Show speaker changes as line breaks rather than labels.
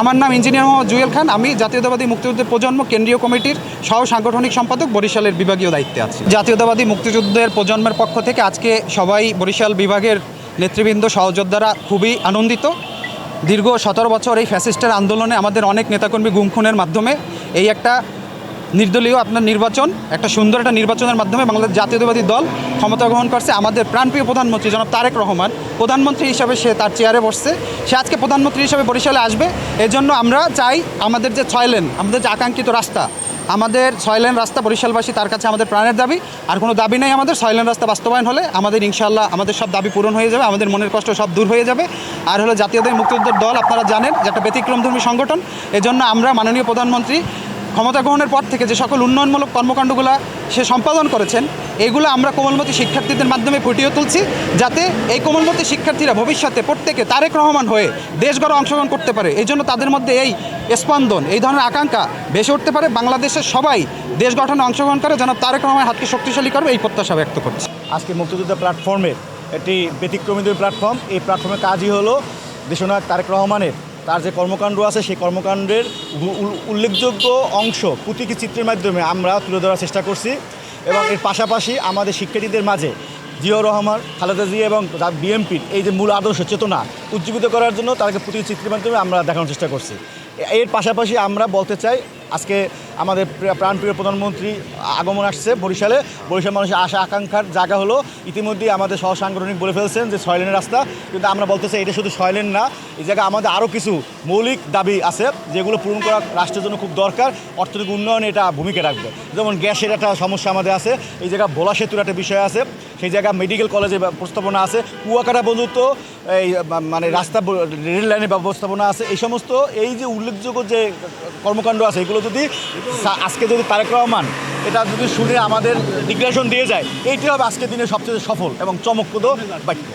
আমার নাম ইঞ্জিনিয়ার মোহাম্মদ জুয়েল খান। আমি জাতীয়তাবাদী মুক্তিযুদ্ধের প্রজন্ম কেন্দ্রীয় কমিটির সহ সাংগঠনিক সম্পাদক, বরিশালের বিভাগীয় দায়িত্বে আছি। জাতীয়তাবাদী মুক্তিযুদ্ধের প্রজন্মের পক্ষ থেকে আজকে সবাই বরিশাল বিভাগের নেতৃবৃন্দ, সহযোদ্ধারা খুবই আনন্দিত। দীর্ঘ 17 বছর এই ফ্যাসিস্টের আন্দোলনে আমাদের অনেক নেতাকর্মী গুম খুনের মাধ্যমে এই একটা নির্দলীয় নির্বাচন, একটা সুন্দর একটা নির্বাচনের মাধ্যমে বাংলাদেশ জাতীয়তাবাদী দল ক্ষমতা গ্রহণ করছে। আমাদের প্রাণপ্রিয় প্রধানমন্ত্রী জনাব তারেক রহমান প্রধানমন্ত্রী হিসাবে সে তার চেয়ারে বসছে, সে আজকে প্রধানমন্ত্রী হিসাবে বরিশালে আসবে। এজন্য আমরা চাই আমাদের যে 6 লেন, আমাদের যে আকাঙ্ক্ষিত রাস্তা, আমাদের 6 লেন রাস্তা বরিশালবাসী তার কাছে আমাদের প্রাণের দাবি। আর কোনো দাবি নেই আমাদের। 6 লেন রাস্তা বাস্তবায়ন হলে আমাদের ইনশাআল্লাহ আমাদের সব দাবি পূরণ হয়ে যাবে, আমাদের মনের কষ্ট সব দূর হয়ে যাবে। আর হলো জাতীয়তাবাদী মুক্তিযুদ্ধের দল, আপনারা জানেন যে একটা ব্যতিক্রমধর্মী সংগঠন। এজন্য আমরা মাননীয় প্রধানমন্ত্রী ক্ষমতা গ্রহণের পর থেকে যে সকল উন্নয়নমূলক কর্মকাণ্ডগুলো সে সম্পাদন করেছেন, এগুলো আমরা কোমলমতি শিক্ষার্থীদের মাধ্যমে ফুটিয়ে তুলছি, যাতে এই কোমলমতি শিক্ষার্থীরা ভবিষ্যতে প্রত্যেকে তারেক রহমান হয়ে দেশ গড়ে অংশগ্রহণ করতে পারে। এই জন্য তাদের মধ্যে এই স্পন্দন, এই ধরনের আকাঙ্ক্ষা ভেসে উঠতে পারে, বাংলাদেশের সবাই দেশ গঠনে অংশগ্রহণ করে জনাব তারেক রহমান হাতকে শক্তিশালী করবে, এই প্রত্যাশা ব্যক্ত করছি।
আজকে মুক্তিযুদ্ধ প্ল্যাটফর্মের একটি ব্যতিক্রমী প্ল্যাটফর্ম। এই প্ল্যাটফর্মের কাজই হলো দেশনায়ক তারেক রহমানের তার যে কর্মকাণ্ড আছে সেই কর্মকাণ্ডের উল্লেখযোগ্য অংশ প্রতীকী চিত্রের মাধ্যমে আমরা তুলে ধরার চেষ্টা করছি। এবং এর পাশাপাশি আমাদের শিক্ষার্থীদের মাঝে জিয়াউর রহমান, খালেদা জিয়া এবং বিএনপির এই যে মূল আদর্শ চেতনা উজ্জীবিত করার জন্য তাদেরকে প্রতীকী চিত্রের মাধ্যমে আমরা দেখানোর চেষ্টা করছি। এর পাশাপাশি আমরা বলতে চাই, আজকে আমাদের প্রাণপ্রিয় প্রধানমন্ত্রী আগমন আসছে বরিশালে। বরিশাল মানুষের আশা আকাঙ্ক্ষার জায়গা হলো, ইতিমধ্যেই আমাদের সহসাংগঠনিক বলে ফেলছেন যে 6 লেনের রাস্তা। কিন্তু আমরা বলতে চাই এটা শুধু 6 লেন না, এই জায়গায় আমাদের আরও কিছু মৌলিক দাবি আছে যেগুলো পূরণ করা রাষ্ট্রের জন্য খুব দরকার। অর্থনৈতিক উন্নয়নে এটা ভূমিকা রাখবে। যেমন গ্যাসের একটা সমস্যা আমাদের আছে, এই জায়গায় ভোলা সেতুর একটা বিষয় আছে, সেই জায়গায় মেডিকেল কলেজের প্রস্তাবনা আছে, কুয়াকাটা পর্যন্ত এই মানে রাস্তা রেল লাইনের ব্যবস্থাপনা আছে। এই সমস্ত এই যে উল্লেখযোগ্য যে কর্মকাণ্ড আছে, এগুলো যদি আজকে যদি তারেক রহমান এটা যদি শুনে আমাদের ডিক্লারেশন দিয়ে যায়, এইটি হবে আজকের দিনে সবচেয়ে সফল এবং চমকপ্রদ বাক্য।